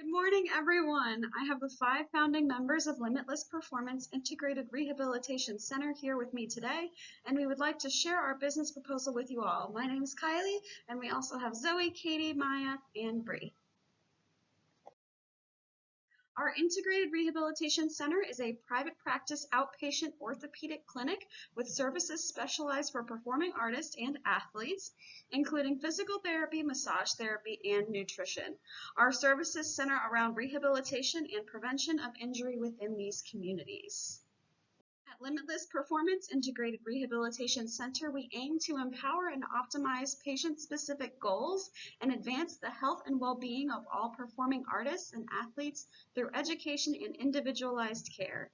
Good morning, everyone. I have the 5 founding members of Limitless Performance Integrated Rehabilitation Center here with me today, and we would like to share our business proposal with you all. My name is Kylie, and we also have Zoe, Katie, Maya, and Bree. Our Integrated Rehabilitation Center is a private practice outpatient orthopedic clinic with services specialized for performing artists and athletes, including physical therapy, massage therapy, and nutrition. Our services center around rehabilitation and prevention of injury within these communities. At Limitless Performance Integrated Rehabilitation Center, we aim to empower and optimize patient-specific goals and advance the health and well-being of all performing artists and athletes through education and individualized care.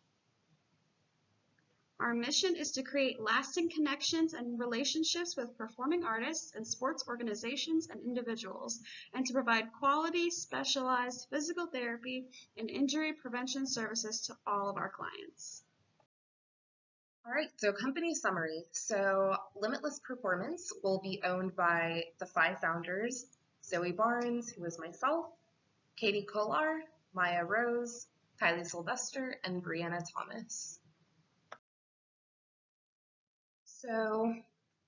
Our mission is to create lasting connections and relationships with performing artists and sports organizations and individuals, and to provide quality, specialized physical therapy and injury prevention services to all of our clients. All right, so company summary. So Limitless Performance will be owned by the 5 founders, Zoe Barnes, who is myself, Katie Kolar, Maya Rose, Kylie Sylvester, and Brianna Thomas. So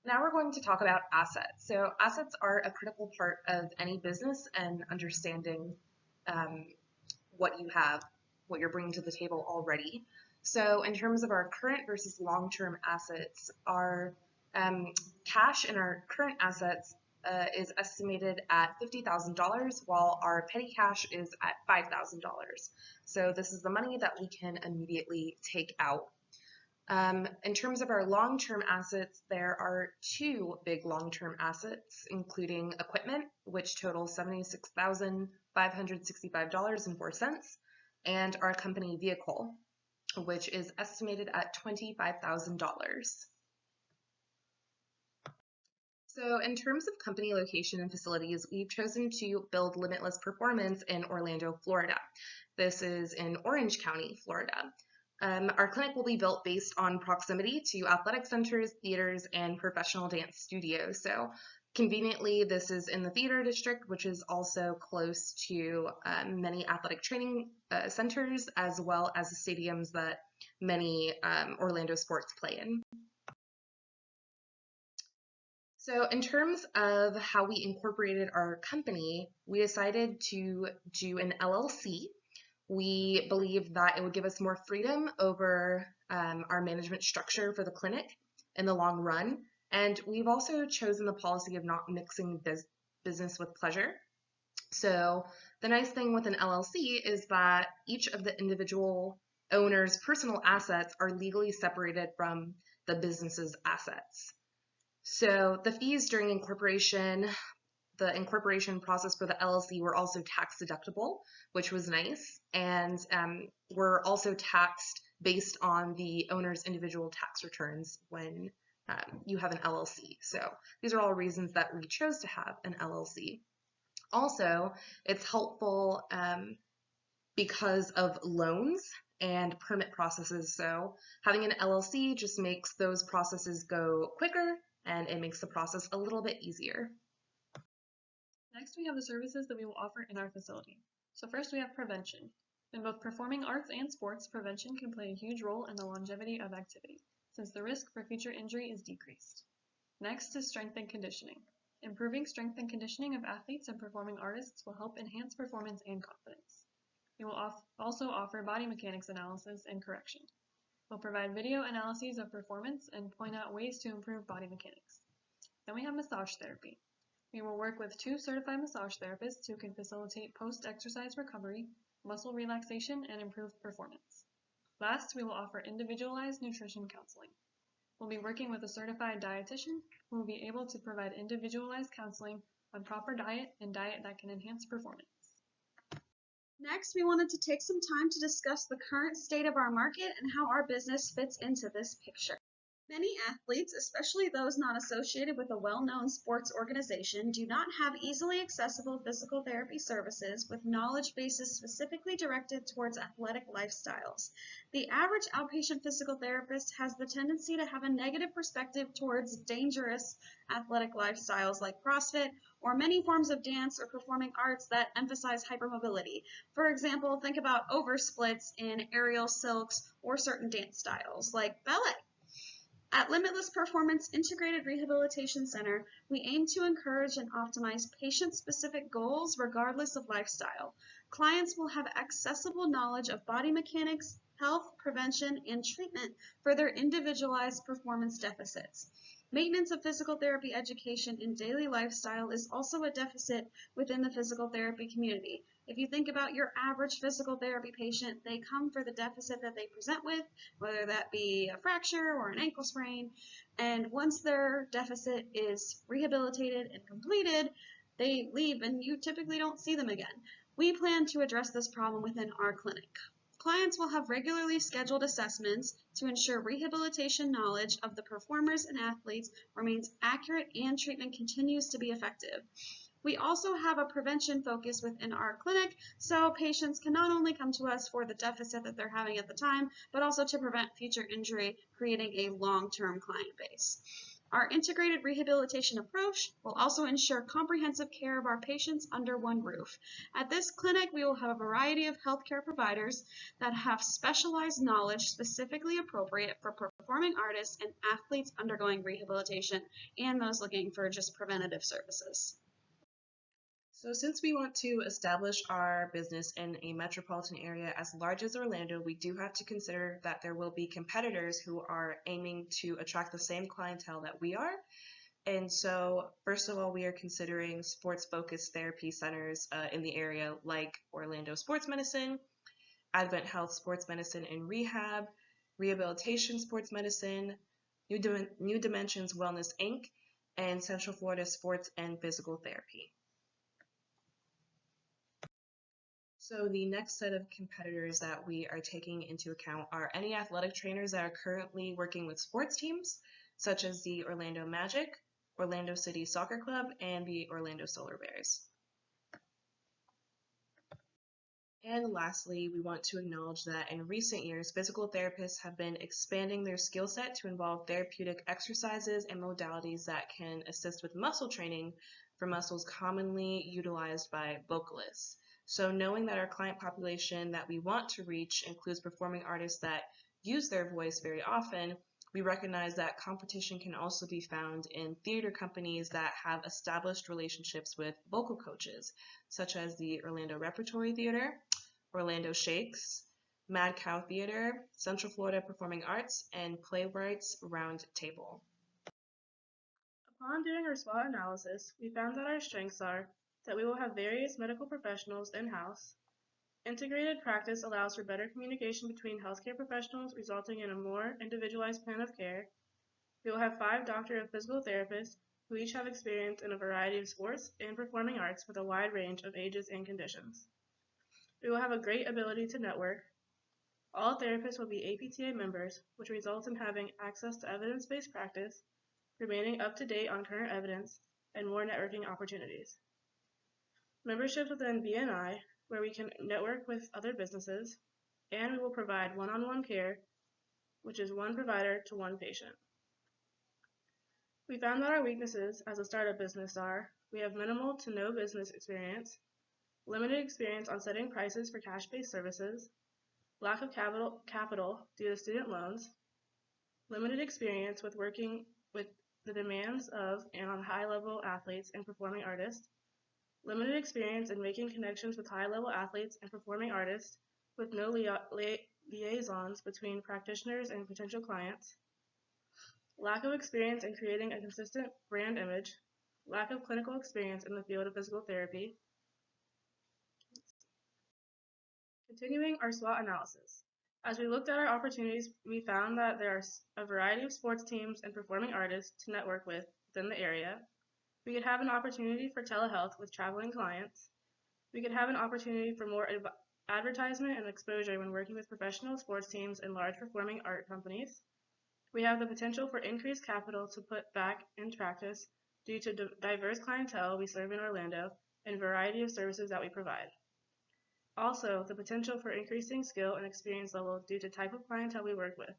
now we're going to talk about assets. So assets are a critical part of any business and understanding what you have, what you're bringing to the table already. So in terms of our current versus long-term assets, our cash in our current assets is estimated at $50,000, while our petty cash is at $5,000. So this is the money that we can immediately take out. In terms of our long-term assets, there are 2 big long-term assets, including equipment, which totals $76,565.04, and our company vehicle, which is estimated at $25,000. So in terms of company location and facilities, we've chosen to build Limitless Performance in Orlando, Florida. This is in Orange County, Florida. Our clinic will be built based on proximity to athletic centers, theaters, and professional dance studios. So conveniently, this is in the theater district, which is also close to many athletic training centers, as well as the stadiums that many Orlando sports play in. So in terms of how we incorporated our company, we decided to do an LLC. We believe that it would give us more freedom over our management structure for the clinic in the long run. And we've also chosen the policy of not mixing business with pleasure. So the nice thing with an LLC is that each of the individual owners' personal assets are legally separated from the business's assets. So the fees during incorporation, the incorporation process for the LLC were also tax deductible, which was nice. And we're also taxed based on the owner's individual tax returns when you have an LLC. So these are all reasons that we chose to have an LLC. Also, it's helpful because of loans and permit processes. So having an LLC just makes those processes go quicker, and it makes the process a little bit easier. Next, we have the services that we will offer in our facility. So first, we have prevention. In both performing arts and sports, prevention can play a huge role in the longevity of activity, since the risk for future injury is decreased. Next is strength and conditioning. Improving strength and conditioning of athletes and performing artists will help enhance performance and confidence. We will also offer body mechanics analysis and correction. We'll provide video analyses of performance and point out ways to improve body mechanics. Then we have massage therapy. We will work with 2 certified massage therapists who can facilitate post-exercise recovery, muscle relaxation, and improved performance. Last, we will offer individualized nutrition counseling. We'll be working with a certified dietitian who will be able to provide individualized counseling on proper diet and diet that can enhance performance. Next, we wanted to take some time to discuss the current state of our market and how our business fits into this picture. Many athletes, especially those not associated with a well-known sports organization, do not have easily accessible physical therapy services with knowledge bases specifically directed towards athletic lifestyles. The average outpatient physical therapist has the tendency to have a negative perspective towards dangerous athletic lifestyles like CrossFit or many forms of dance or performing arts that emphasize hypermobility. For example, think about oversplits in aerial silks or certain dance styles like ballet. At Limitless Performance Integrated Rehabilitation Center, we aim to encourage and optimize patient-specific goals regardless of lifestyle. Clients will have accessible knowledge of body mechanics, health, prevention, and treatment for their individualized performance deficits. Maintenance of physical therapy education in daily lifestyle is also a deficit within the physical therapy community. If you think about your average physical therapy patient, they come for the deficit that they present with, whether that be a fracture or an ankle sprain. And once their deficit is rehabilitated and completed, they leave and you typically don't see them again. We plan to address this problem within our clinic. Clients will have regularly scheduled assessments to ensure rehabilitation knowledge of the performers and athletes remains accurate and treatment continues to be effective. We also have a prevention focus within our clinic, so patients can not only come to us for the deficit that they're having at the time, but also to prevent future injury, creating a long-term client base. Our integrated rehabilitation approach will also ensure comprehensive care of our patients under one roof. At this clinic, we will have a variety of healthcare providers that have specialized knowledge specifically appropriate for performing artists and athletes undergoing rehabilitation and those looking for just preventative services. So since we want to establish our business in a metropolitan area as large as Orlando, we do have to consider that there will be competitors who are aiming to attract the same clientele that we are. And so, first of all, we are considering sports-focused therapy centers in the area like Orlando Sports Medicine, Advent Health Sports Medicine and Rehab, Rehabilitation Sports Medicine, New Dimensions Wellness Inc., and Central Florida Sports and Physical Therapy. So the next set of competitors that we are taking into account are any athletic trainers that are currently working with sports teams, such as the Orlando Magic, Orlando City Soccer Club, and the Orlando Solar Bears. And lastly, we want to acknowledge that in recent years, physical therapists have been expanding their skill set to involve therapeutic exercises and modalities that can assist with muscle training for muscles commonly utilized by vocalists. So knowing that our client population that we want to reach includes performing artists that use their voice very often, we recognize that competition can also be found in theater companies that have established relationships with vocal coaches, such as the Orlando Repertory Theater, Orlando Shakes, Mad Cow Theater, Central Florida Performing Arts, and Playwrights Round Table. Upon doing our SWOT analysis, we found that our strengths are that we will have various medical professionals in-house. Integrated practice allows for better communication between healthcare professionals, resulting in a more individualized plan of care. We will have 5 doctors of physical therapists who each have experience in a variety of sports and performing arts with a wide range of ages and conditions. We will have a great ability to network. All therapists will be APTA members, which results in having access to evidence-based practice, remaining up to date on current evidence, and more networking opportunities. Membership within BNI, where we can network with other businesses, and we will provide one-on-one care, which is one provider to one patient. We found that our weaknesses as a startup business are, we have minimal to no business experience, limited experience on setting prices for cash-based services, lack of capital due to student loans, limited experience with working with the demands of and on high-level athletes and performing artists, limited experience in making connections with high-level athletes and performing artists with no liaisons between practitioners and potential clients, lack of experience in creating a consistent brand image, lack of clinical experience in the field of physical therapy. Continuing our SWOT analysis. As we looked at our opportunities, we found that there are a variety of sports teams and performing artists to network with within the area. We could have an opportunity for telehealth with traveling clients. We could have an opportunity for more advertisement and exposure when working with professional sports teams and large performing art companies. We have the potential for increased capital to put back in practice due to diverse clientele we serve in Orlando and variety of services that we provide. Also, the potential for increasing skill and experience level due to type of clientele we work with.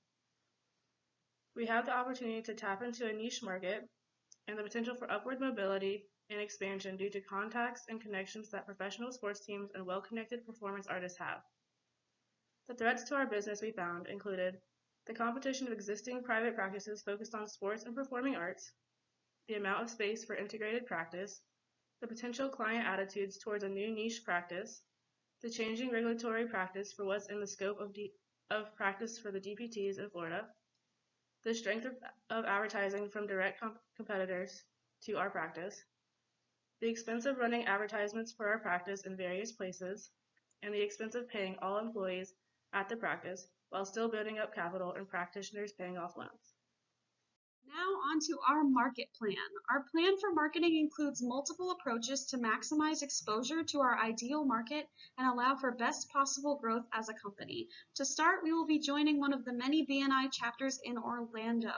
We have the opportunity to tap into a niche market and the potential for upward mobility and expansion due to contacts and connections that professional sports teams and well-connected performance artists have. The threats to our business we found included the competition of existing private practices focused on sports and performing arts, the amount of space for integrated practice, the potential client attitudes towards a new niche practice, the changing regulatory practice for what's in the scope of practice for the DPTs in Florida, the strength of advertising from direct competitors to our practice, the expense of running advertisements for our practice in various places, and the expense of paying all employees at the practice while still building up capital and practitioners paying off loans. Now on to our market plan. Our plan for marketing includes multiple approaches to maximize exposure to our ideal market and allow for best possible growth as a company. To start, we will be joining one of the many BNI chapters in Orlando.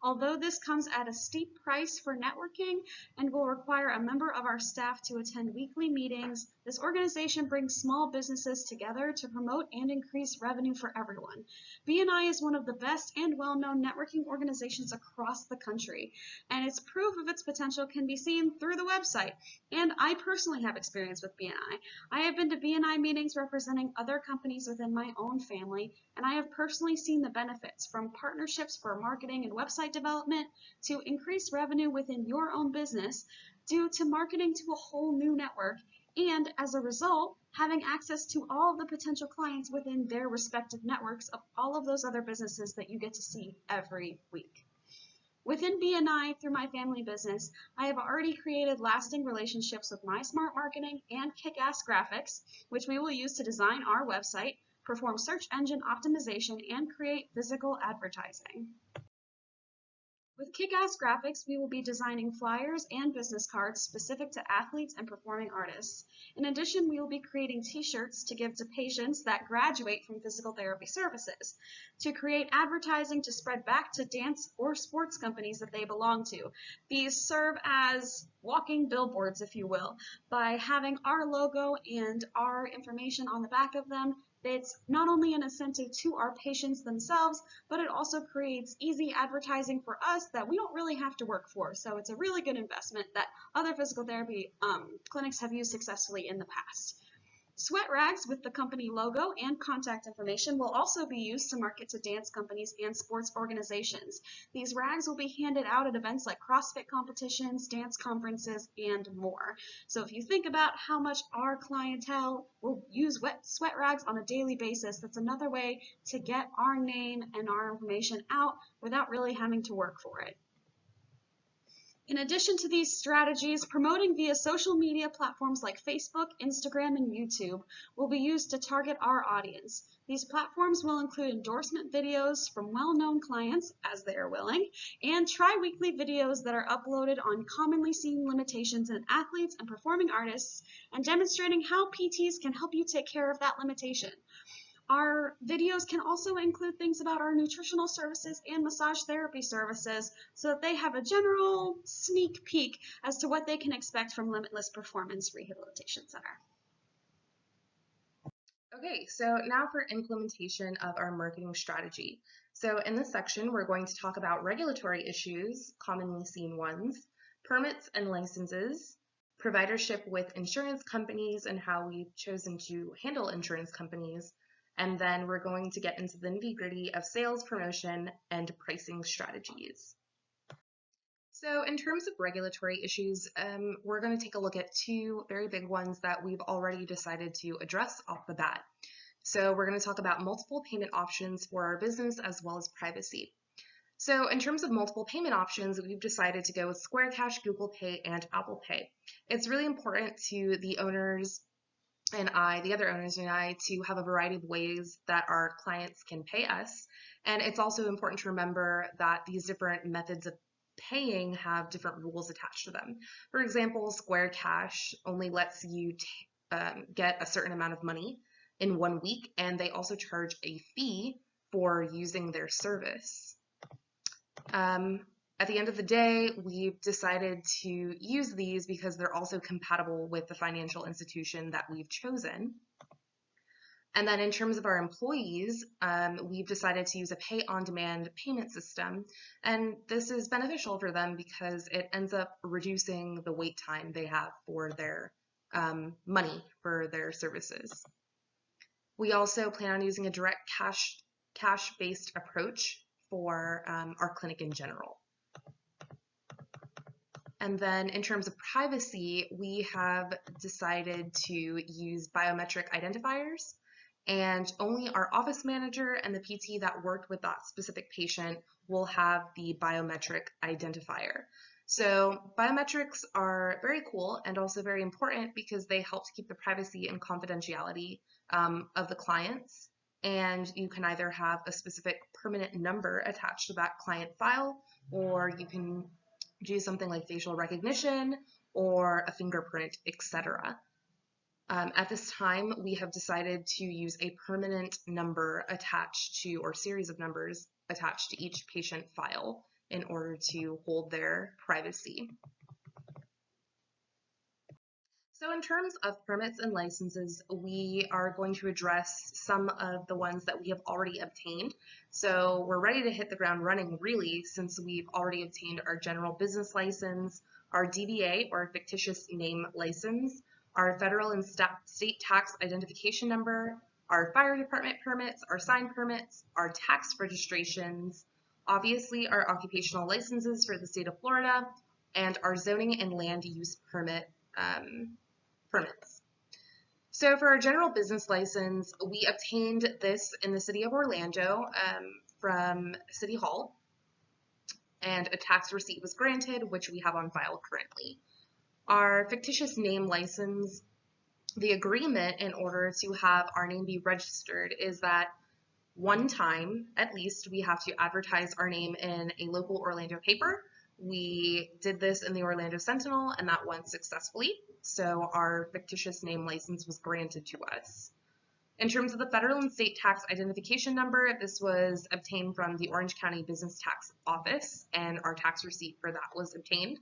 Although this comes at a steep price for networking and will require a member of our staff to attend weekly meetings, this organization brings small businesses together to promote and increase revenue for everyone. BNI is one of the best and well-known networking organizations across the country, and its proof of its potential can be seen through the website. And I personally have experience with BNI. I have been to BNI meetings representing other companies within my own family, and I have personally seen the benefits from partnerships for marketing and website development to increase revenue within your own business due to marketing to a whole new network, and as a result, having access to all of the potential clients within their respective networks of all of those other businesses that you get to see every week. Within BNI, through my family business, I have already created lasting relationships with My Smart Marketing and Kick-Ass Graphics, which we will use to design our website, perform search engine optimization, and create physical advertising. With Kick-Ass Graphics, we will be designing flyers and business cards specific to athletes and performing artists. In addition, we will be creating t-shirts to give to patients that graduate from physical therapy services, to create advertising to spread back to dance or sports companies that they belong to. These serve as walking billboards, if you will, by having our logo and our information on the back of them. It's not only an incentive to our patients themselves, but it also creates easy advertising for us that we don't really have to work for. So it's a really good investment that other physical therapy clinics have used successfully in the past. Sweat rags with the company logo and contact information will also be used to market to dance companies and sports organizations. These rags will be handed out at events like CrossFit competitions, dance conferences, and more. So if you think about how much our clientele will use sweat rags on a daily basis, that's another way to get our name and our information out without really having to work for it. In addition to these strategies, promoting via social media platforms like Facebook, Instagram, and YouTube will be used to target our audience. These platforms will include endorsement videos from well-known clients, as they are willing, and tri-weekly videos that are uploaded on commonly seen limitations in athletes and performing artists, and demonstrating how PTs can help you take care of that limitation. Our videos can also include things about our nutritional services and massage therapy services so that they have a general sneak peek as to what they can expect from Limitless Performance Rehabilitation Center. Okay, so now for implementation of our marketing strategy. So in this section, we're going to talk about regulatory issues, commonly seen ones, permits and licenses, providership with insurance companies and how we've chosen to handle insurance companies, and then we're going to get into the nitty-gritty of sales, promotion, and pricing strategies. So in terms of regulatory issues, we're going to take a look at two very big ones that we've already decided to address off the bat. So we're going to talk about multiple payment options for our business as well as privacy. So in terms of multiple payment options, we've decided to go with Square Cash, Google Pay, and Apple Pay. It's really important to the owners the other owners and I, to have a variety of ways that our clients can pay us. And it's also important to remember that these different methods of paying have different rules attached to them. For example, Square Cash only lets you get a certain amount of money in 1 week, and they also charge a fee for using their service. At the end of the day, we've decided to use these because they're also compatible with the financial institution that we've chosen. And then in terms of our employees, we've decided to use a pay-on-demand payment system. And this is beneficial for them because it ends up reducing the wait time they have for their money for their services. We also plan on using a direct cash-based approach for our clinic in general. And then in terms of privacy, we have decided to use biometric identifiers, and only our office manager and the PT that worked with that specific patient will have the biometric identifier. So biometrics are very cool and also very important because they help to keep the privacy and confidentiality of the clients. And you can either have a specific permanent number attached to that client file, or you can do something like facial recognition or a fingerprint, etc. At this time, we have decided to use a permanent number attached to, or series of numbers attached to each patient file in order to hold their privacy. So in terms of permits and licenses, we are going to address some of the ones that we have already obtained. So we're ready to hit the ground running, really, since we've already obtained our general business license, our DBA, or fictitious name license, our federal and state tax identification number, our fire department permits, our sign permits, our tax registrations, obviously our occupational licenses for the state of Florida, and our zoning and land use permits. So for our general business license, we obtained this in the city of Orlando from City Hall, and a tax receipt was granted, which we have on file currently. Our fictitious name license, the agreement in order to have our name be registered is that one time, at least, we have to advertise our name in a local Orlando paper. We did this in the Orlando Sentinel, and that went successfully. So our fictitious name license was granted to us. In terms of the federal and state tax identification number, this was obtained from the Orange County Business Tax Office, and our tax receipt for that was obtained.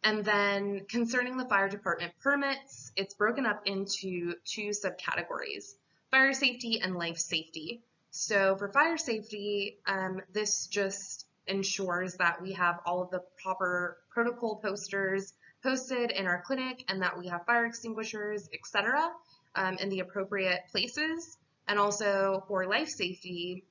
And then concerning the fire department permits, it's broken up into two subcategories: fire safety and life safety. So for fire safety, this just ensures that we have all of the proper protocol posters posted in our clinic and that we have fire extinguishers, etc., in the appropriate places. And also for life safety,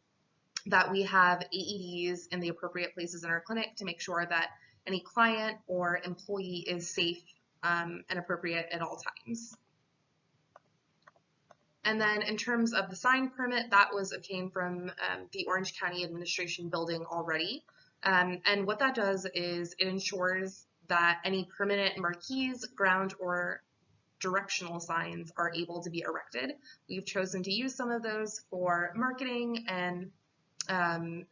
that we have AEDs in the appropriate places in our clinic to make sure that any client or employee is safe and appropriate at all times. And then in terms of the sign permit, that was obtained from the Orange County Administration building already. And what that does is it ensures that any permanent marquees, ground, or directional signs are able to be erected. We've chosen to use some of those for marketing and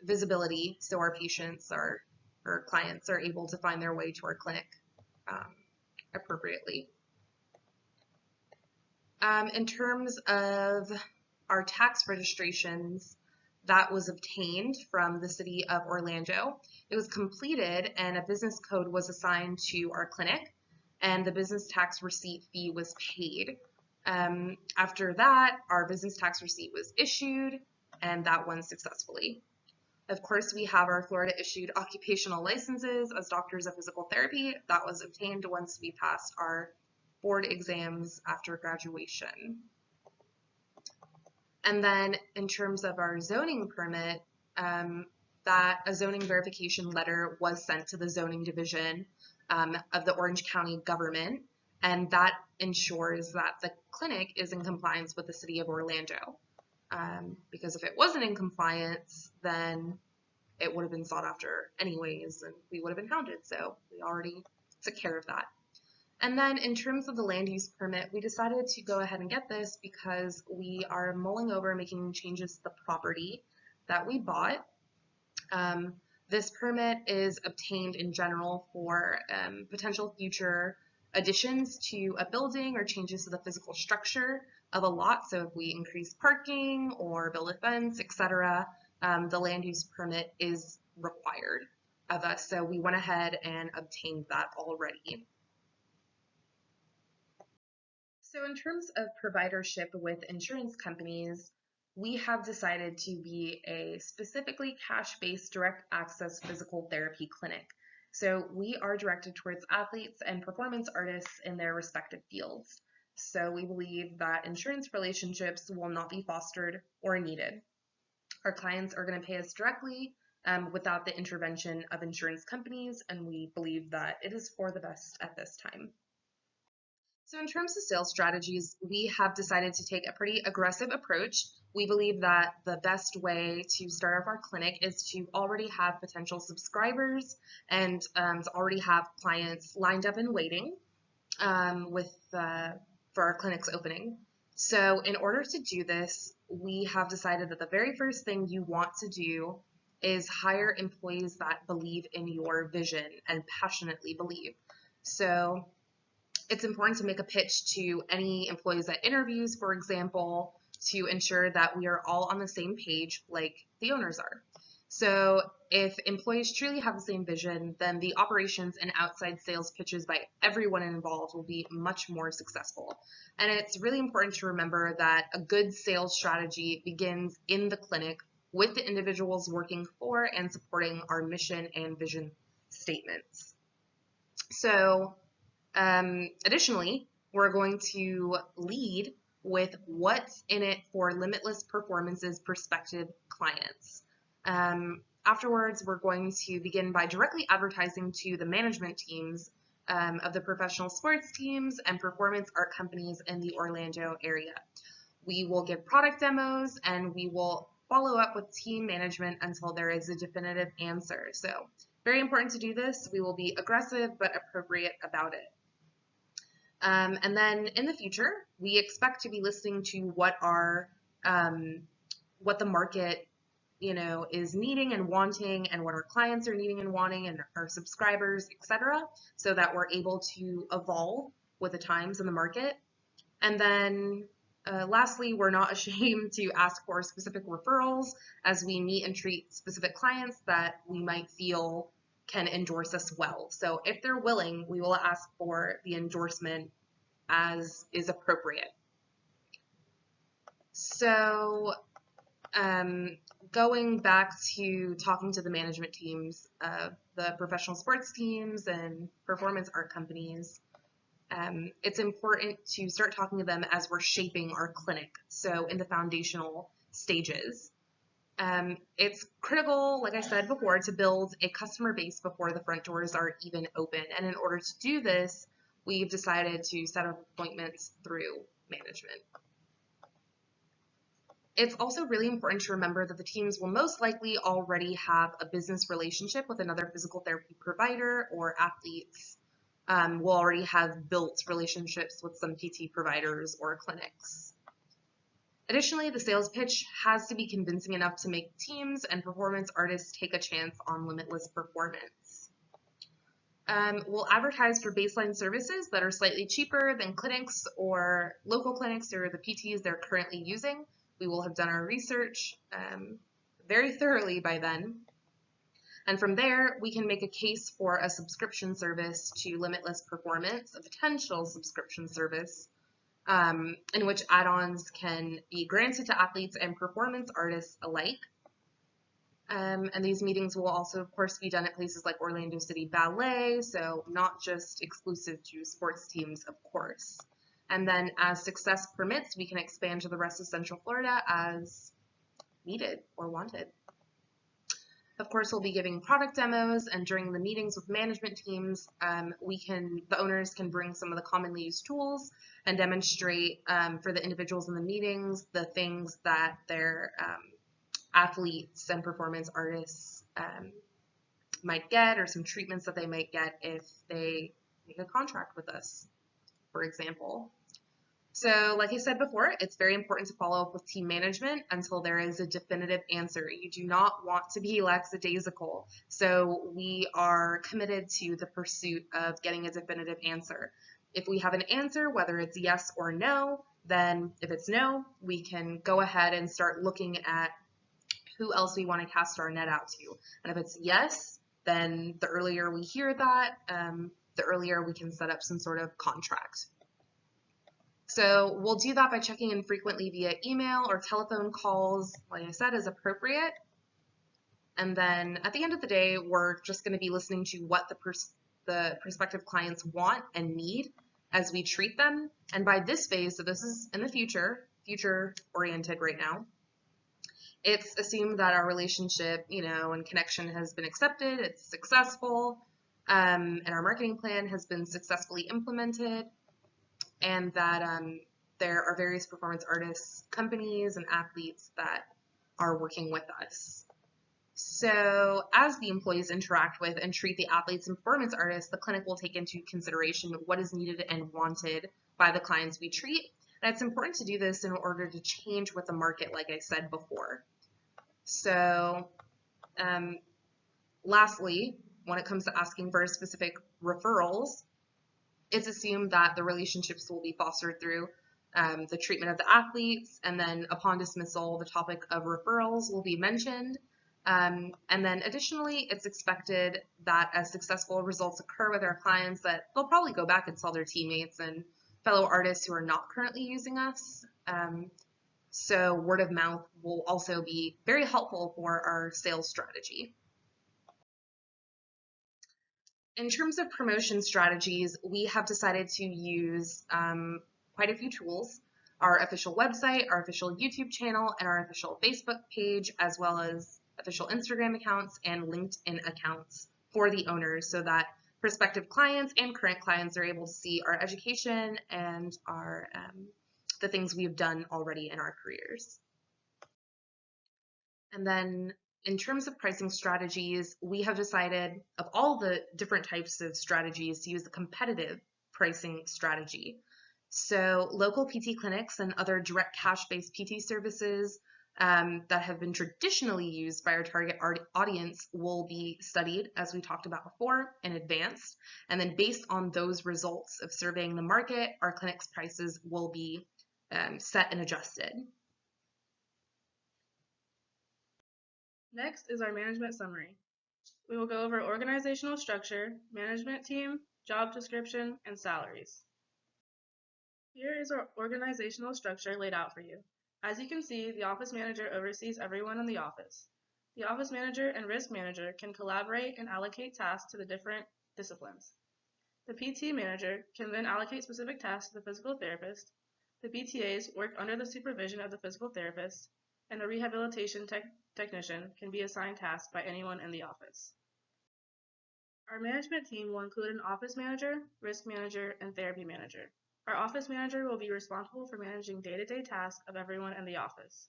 visibility, so our patients or clients are able to find their way to our clinic appropriately. In terms of our tax registrations, that was obtained from the city of Orlando. It was completed and a business code was assigned to our clinic, and the business tax receipt fee was paid. After that, our business tax receipt was issued, and that went successfully. Of course, we have our Florida issued occupational licenses as doctors of physical therapy. That was obtained once we passed our board exams after graduation. And then in terms of our zoning permit, that a zoning verification letter was sent to the zoning division of the Orange County government, and that ensures that the clinic is in compliance with the city of Orlando. Because if it wasn't in compliance, then it would have been sought after anyways, and we would have been hounded, so we already took care of that. And then in terms of the land use permit, we decided to go ahead and get this because we are mulling over making changes to the property that we bought. This permit is obtained in general for potential future additions to a building or changes to the physical structure of a lot. So if we increase parking or build a fence, etc., the land use permit is required of us. So we went ahead and obtained that already. So in terms of providership with insurance companies, we have decided to be a specifically cash-based direct access physical therapy clinic. So we are directed towards athletes and performance artists in their respective fields. So we believe that insurance relationships will not be fostered or needed. Our clients are going to pay us directly without the intervention of insurance companies, and we believe that it is for the best at this time. So in terms of sales strategies, we have decided to take a pretty aggressive approach. We believe that the best way to start off our clinic is to already have potential subscribers and to already have clients lined up and waiting for our clinic's opening. So in order to do this, we have decided that the very first thing you want to do is hire employees that believe in your vision and passionately believe. So it's important to make a pitch to any employees that interviews, for example, to ensure that we are all on the same page like the owners are. So if employees truly have the same vision, then the operations and outside sales pitches by everyone involved will be much more successful. And it's really important to remember that a good sales strategy begins in the clinic with the individuals working for and supporting our mission and vision statements. So additionally, we're going to lead with what's in it for Limitless Performance's prospective clients. Afterwards, we're going to begin by directly advertising to the management teams of the professional sports teams and performance art companies in the Orlando area. We will give product demos and we will follow up with team management until there is a definitive answer. So very important to do this. We will be aggressive but appropriate about it. And then in the future, we expect to be listening to what the market, is needing and wanting, and what our clients are needing and wanting, and our subscribers, etc., so that we're able to evolve with the times in the market. And then lastly, we're not ashamed to ask for specific referrals as we meet and treat specific clients that we might feel can endorse us well. So if they're willing, we will ask for the endorsement as is appropriate. So going back to talking to the management teams of the professional sports teams and performance art companies, it's important to start talking to them as we're shaping our clinic, so in the foundational stages. It's critical, like I said before, to build a customer base before the front doors are even open. And in order to do this, we've decided to set up appointments through management. It's also really important to remember that the teams will most likely already have a business relationship with another physical therapy provider, or athletes will already have built relationships with some PT providers or clinics. Additionally, the sales pitch has to be convincing enough to make teams and performance artists take a chance on Limitless Performance. We'll advertise for baseline services that are slightly cheaper than clinics or local clinics or the PTs they're currently using. We will have done our research very thoroughly by then. And from there, we can make a case for a subscription service to Limitless Performance, a potential subscription service, in which add-ons can be granted to athletes and performance artists alike. And these meetings will also, of course, be done at places like Orlando City Ballet, so not just exclusive to sports teams, of course. And then as success permits, we can expand to the rest of Central Florida as needed or wanted. Of course, we'll be giving product demos, and during the meetings with management teams, the owners can bring some of the commonly used tools and demonstrate for the individuals in the meetings the things that their athletes and performance artists might get, or some treatments that they might get if they make a contract with us, for example. So like I said before, it's very important to follow up with team management until there is a definitive answer. You do not want to be lackadaisical. So we are committed to the pursuit of getting a definitive answer. If we have an answer, whether it's yes or no, then if it's no, we can go ahead and start looking at who else we want to cast our net out to. And if it's yes, then the earlier we hear that, the earlier we can set up some sort of contract. So we'll do that by checking in frequently via email or telephone calls, like I said, as appropriate. And then at the end of the day, we're just going to be listening to what the prospective clients want and need as we treat them. And by this phase, so this is in the future oriented right now, it's assumed that our relationship, and connection has been accepted, it's successful, and our marketing plan has been successfully implemented, and that there are various performance artists, companies, and athletes that are working with us. So as the employees interact with and treat the athletes and performance artists, the clinic will take into consideration what is needed and wanted by the clients we treat. And it's important to do this in order to change with the market, like I said before. So lastly, when it comes to asking for specific referrals, it's assumed that the relationships will be fostered through the treatment of the athletes, and then upon dismissal, the topic of referrals will be mentioned. And then additionally, it's expected that as successful results occur with our clients, that they'll probably go back and tell their teammates and fellow artists who are not currently using us. So word of mouth will also be very helpful for our sales strategy. In terms of promotion strategies, we have decided to use quite a few tools: our official website, our official YouTube channel, and our official Facebook page, as well as official Instagram accounts and LinkedIn accounts for the owners, so that prospective clients and current clients are able to see our education and our the things we've done already in our careers. And then in terms of pricing strategies, we have decided, of all the different types of strategies, to use the competitive pricing strategy. So local PT clinics and other direct cash-based PT services that have been traditionally used by our target audience will be studied, as we talked about before, in advance. And then based on those results of surveying the market, our clinic's prices will be set and adjusted. Next is our management summary. We will go over organizational structure, management team, job description, and salaries. Here is our organizational structure laid out for you. As you can see, the office manager oversees everyone in the office. The office manager and risk manager can collaborate and allocate tasks to the different disciplines. The PT manager can then allocate specific tasks to the physical therapist. The PTAs work under the supervision of the physical therapist, and the rehabilitation technician can be assigned tasks by anyone in the office. Our management team will include an office manager, risk manager, and therapy manager. Our office manager will be responsible for managing day-to-day tasks of everyone in the office.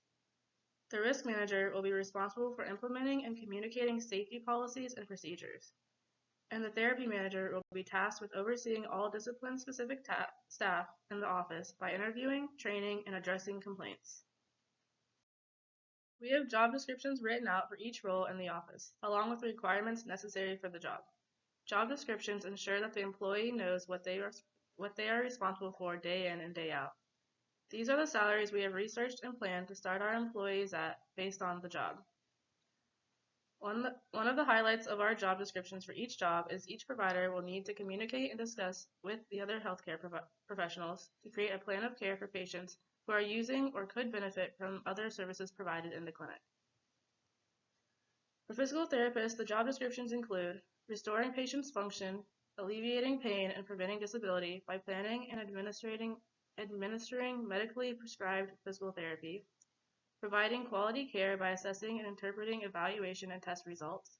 The risk manager will be responsible for implementing and communicating safety policies and procedures. And the therapy manager will be tasked with overseeing all discipline-specific staff in the office by interviewing, training, and addressing complaints. We have job descriptions written out for each role in the office, along with the requirements necessary for the job. Job descriptions ensure that the employee knows what they are responsible for day in and day out. These are the salaries we have researched and planned to start our employees at based on the job. One of the highlights of our job descriptions for each job is each provider will need to communicate and discuss with the other healthcare professionals to create a plan of care for patients who are using or could benefit from other services provided in the clinic. For physical therapists, the job descriptions include restoring patients' function, alleviating pain, and preventing disability by planning and administering medically prescribed physical therapy, providing quality care by assessing and interpreting evaluation and test results,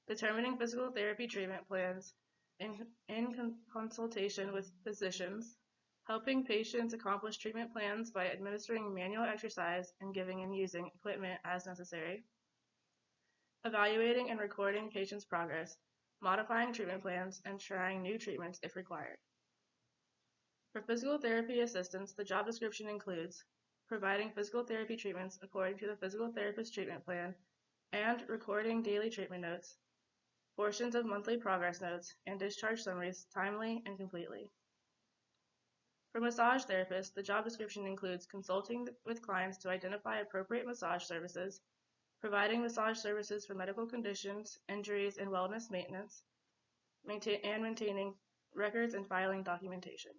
determining physical therapy treatment plans in consultation with physicians, helping patients accomplish treatment plans by administering manual exercise and giving and using equipment as necessary, evaluating and recording patients' progress, modifying treatment plans, and trying new treatments if required. For physical therapy assistants, the job description includes providing physical therapy treatments according to the physical therapist treatment plan and recording daily treatment notes, portions of monthly progress notes, and discharge summaries timely and completely. For massage therapists, the job description includes consulting with clients to identify appropriate massage services, providing massage services for medical conditions, injuries, and wellness maintenance, maintaining records and filing documentation.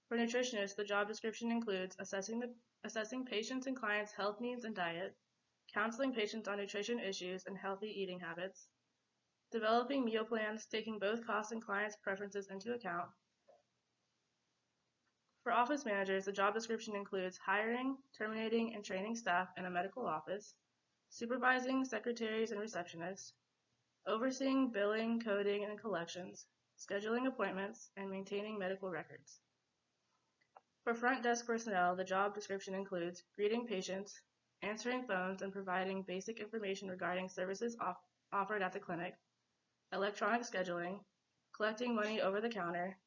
For nutritionists, the job description includes assessing patients' and clients' health needs and diet, counseling patients on nutrition issues and healthy eating habits, developing meal plans taking both costs and clients' preferences into account. For office managers, the job description includes hiring, terminating, and training staff in a medical office, supervising secretaries and receptionists, overseeing billing, coding, and collections, scheduling appointments, and maintaining medical records. For front desk personnel, the job description includes greeting patients, answering phones, and providing basic information regarding services offered at the clinic, electronic scheduling, collecting money over the counter,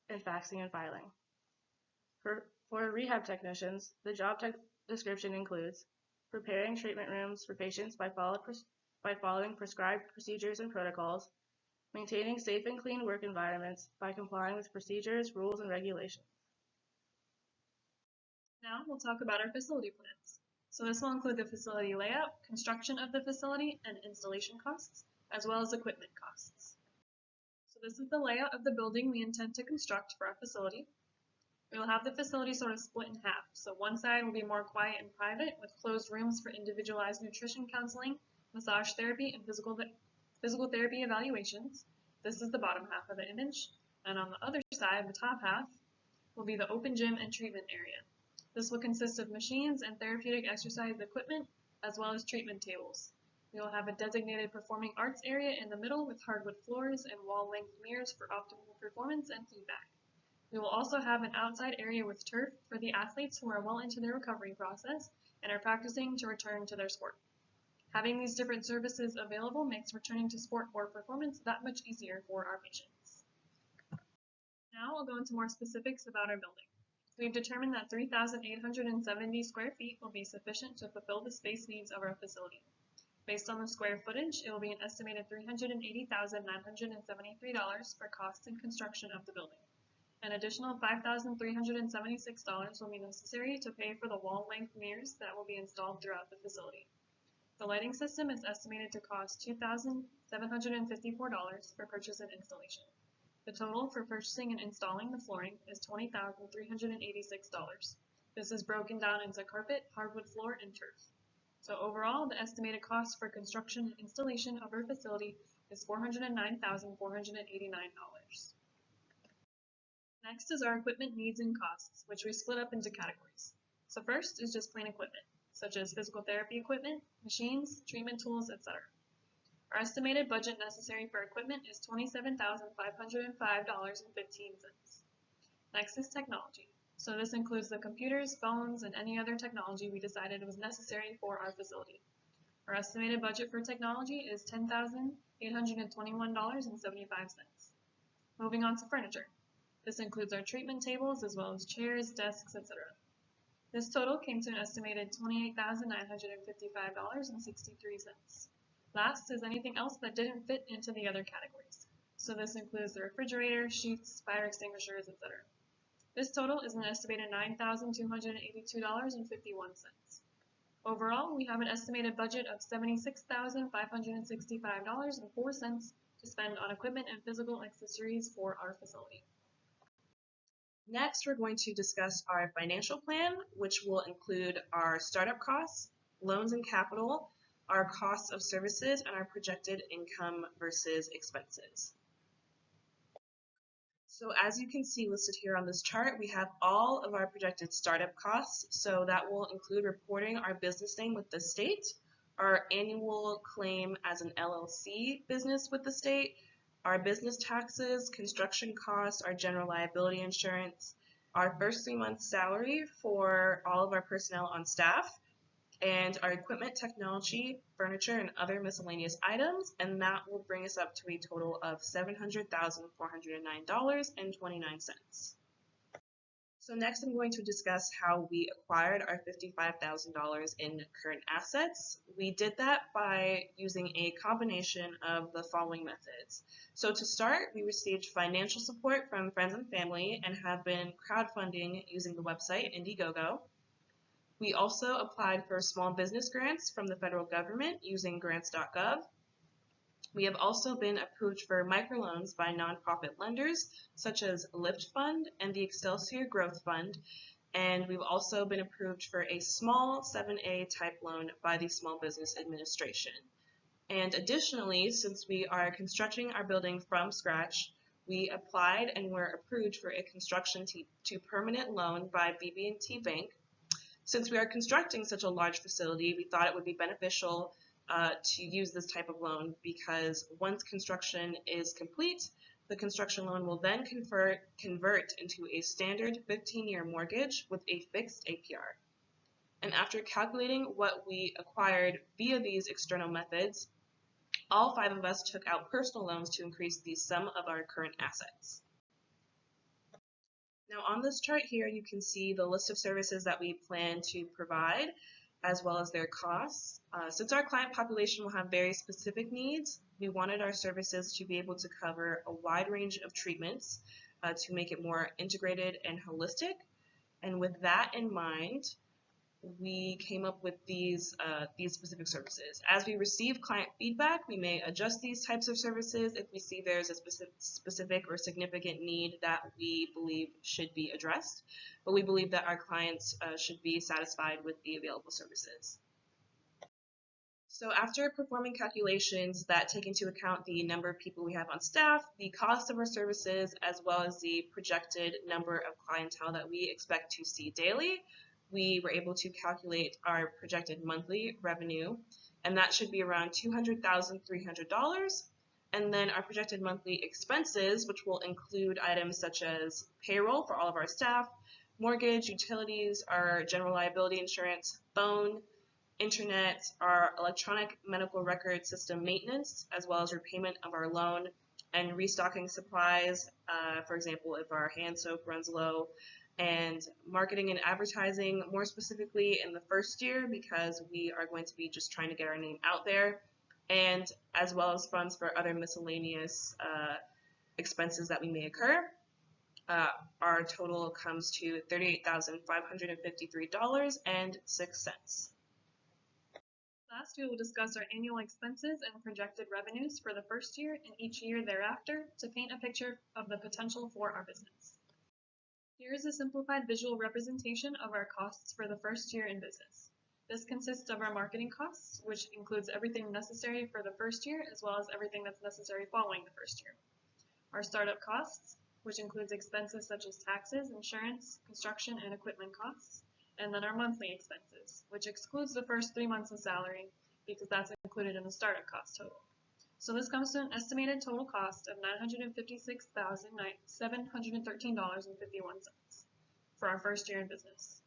and faxing and filing. For rehab technicians, the job description includes preparing treatment rooms for patients by following prescribed procedures and protocols, maintaining safe and clean work environments by complying with procedures, rules, and regulations. Now we'll talk about our facility plans. So this will include the facility layout, construction of the facility, and installation costs, as well as equipment costs. So this is the layout of the building we intend to construct for our facility. We will have the facility sort of split in half. So one side will be more quiet and private with closed rooms for individualized nutrition counseling, massage therapy, and physical therapy evaluations. This is the bottom half of the image. And on the other side, the top half, will be the open gym and treatment area. This will consist of machines and therapeutic exercise equipment, as well as treatment tables. We will have a designated performing arts area in the middle with hardwood floors and wall-length mirrors for optimal performance and feedback. We will also have an outside area with turf for the athletes who are well into their recovery process and are practicing to return to their sport. Having these different services available makes returning to sport or performance that much easier for our patients. Now I'll go into more specifics about our building. We've determined that 3,870 square feet will be sufficient to fulfill the space needs of our facility. Based on the square footage, it will be an estimated $380,973 for costs and construction of the building. An additional $5,376 will be necessary to pay for the wall-length mirrors that will be installed throughout the facility. The lighting system is estimated to cost $2,754 for purchase and installation. The total for purchasing and installing the flooring is $20,386. This is broken down into carpet, hardwood floor, and turf. So overall, the estimated cost for construction and installation of our facility is $409,489. Next is our equipment needs and costs, which we split up into categories. So first is just plain equipment, such as physical therapy equipment, machines, treatment tools, etc. Our estimated budget necessary for equipment is $27,505.15. Next is technology. So this includes the computers, phones, and any other technology we decided was necessary for our facility. Our estimated budget for technology is $10,821.75. Moving on to furniture. This includes our treatment tables as well as chairs, desks, etc. This total came to an estimated $28,955.63. Last is anything else that didn't fit into the other categories. So this includes the refrigerator, sheets, fire extinguishers, etc. This total is an estimated $9,282.51. Overall, we have an estimated budget of $76,565.04 to spend on equipment and physical accessories for our facility. Next, we're going to discuss our financial plan, which will include our startup costs, loans and capital, our costs of services, and our projected income versus expenses. So as you can see listed here on this chart, we have all of our projected startup costs. So that will include reporting our business name with the state, our annual claim as an LLC business with the state, our business taxes, construction costs, our general liability insurance, our first 3 months salary for all of our personnel on staff, and our equipment, technology, furniture, and other miscellaneous items, and that will bring us up to a total of $700,409.29. So next I'm going to discuss how we acquired our $55,000 in current assets. We did that by using a combination of the following methods. So to start, we received financial support from friends and family and have been crowdfunding using the website Indiegogo. We also applied for small business grants from the federal government using grants.gov. We have also been approved for microloans by nonprofit lenders such as Lift Fund and the Excelsior Growth Fund, and we've also been approved for a small 7A type loan by the Small Business Administration. And additionally, since we are constructing our building from scratch, we applied and were approved for a construction to permanent loan by BB&T Bank. Since we are constructing such a large facility, we thought it would be beneficial to use this type of loan because once construction is complete, the construction loan will then convert into a standard 15-year mortgage with a fixed APR. And after calculating what we acquired via these external methods, all 5 of us took out personal loans to increase the sum of our current assets. Now on this chart here, you can see the list of services that we plan to provide, as well as their costs. Since our client population will have very specific needs, we wanted our services to be able to cover a wide range of treatments to make it more integrated and holistic. And with that in mind, we came up with these specific services. As we receive client feedback, we may adjust these types of services if we see there's a specific or significant need that we believe should be addressed. But we believe that our clients should be satisfied with the available services. So after performing calculations that take into account the number of people we have on staff, the cost of our services, as well as the projected number of clientele that we expect to see daily, we were able to calculate our projected monthly revenue, and that should be around $200,300. And then our projected monthly expenses, which will include items such as payroll for all of our staff, mortgage, utilities, our general liability insurance, phone, internet, our electronic medical record system maintenance, as well as repayment of our loan and restocking supplies, for example, if our hand soap runs low, and marketing and advertising more specifically in the first year because we are going to be just trying to get our name out there, and as well as funds for other miscellaneous expenses that we may occur. Our total comes to $38,553.06. Last, we will discuss our annual expenses and projected revenues for the first year and each year thereafter to paint a picture of the potential for our business. Here is a simplified visual representation of our costs for the first year in business. This consists of our marketing costs, which includes everything necessary for the first year as well as everything that's necessary following the first year. Our startup costs, which includes expenses such as taxes, insurance, construction, and equipment costs. And then our monthly expenses, which excludes the first 3 months of salary because that's included in the startup cost total. So this comes to an estimated total cost of $956,713.51 for our first year in business.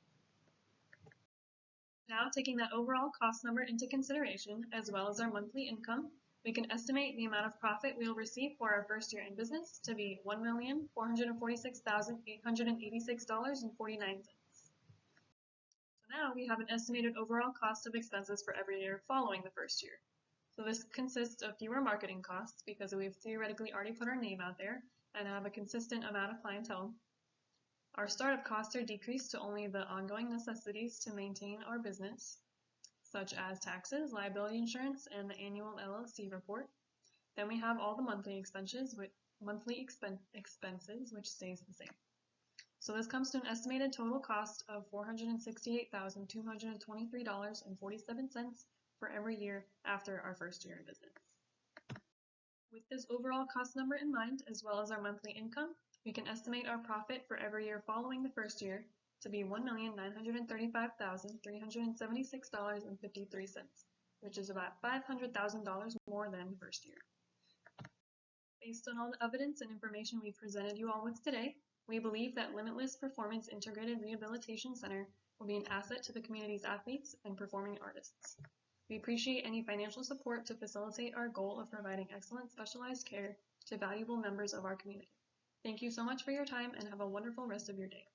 Now, taking that overall cost number into consideration, as well as our monthly income, we can estimate the amount of profit we will receive for our first year in business to be $1,446,886.49. Now we have an estimated overall cost of expenses for every year following the first year. So this consists of fewer marketing costs because we've theoretically already put our name out there and have a consistent amount of clientele. Our startup costs are decreased to only the ongoing necessities to maintain our business, such as taxes, liability insurance, and the annual LLC report. Then we have all the monthly expenses, which stays the same. So this comes to an estimated total cost of $468,223.47 for every year after our first year in business. With this overall cost number in mind, as well as our monthly income, we can estimate our profit for every year following the first year to be $1,935,376.53, which is about $500,000 more than the first year. Based on all the evidence and information we presented you all with today, we believe that Limitless Performance Integrated Rehabilitation Center will be an asset to the community's athletes and performing artists. We appreciate any financial support to facilitate our goal of providing excellent specialized care to valuable members of our community. Thank you so much for your time and have a wonderful rest of your day.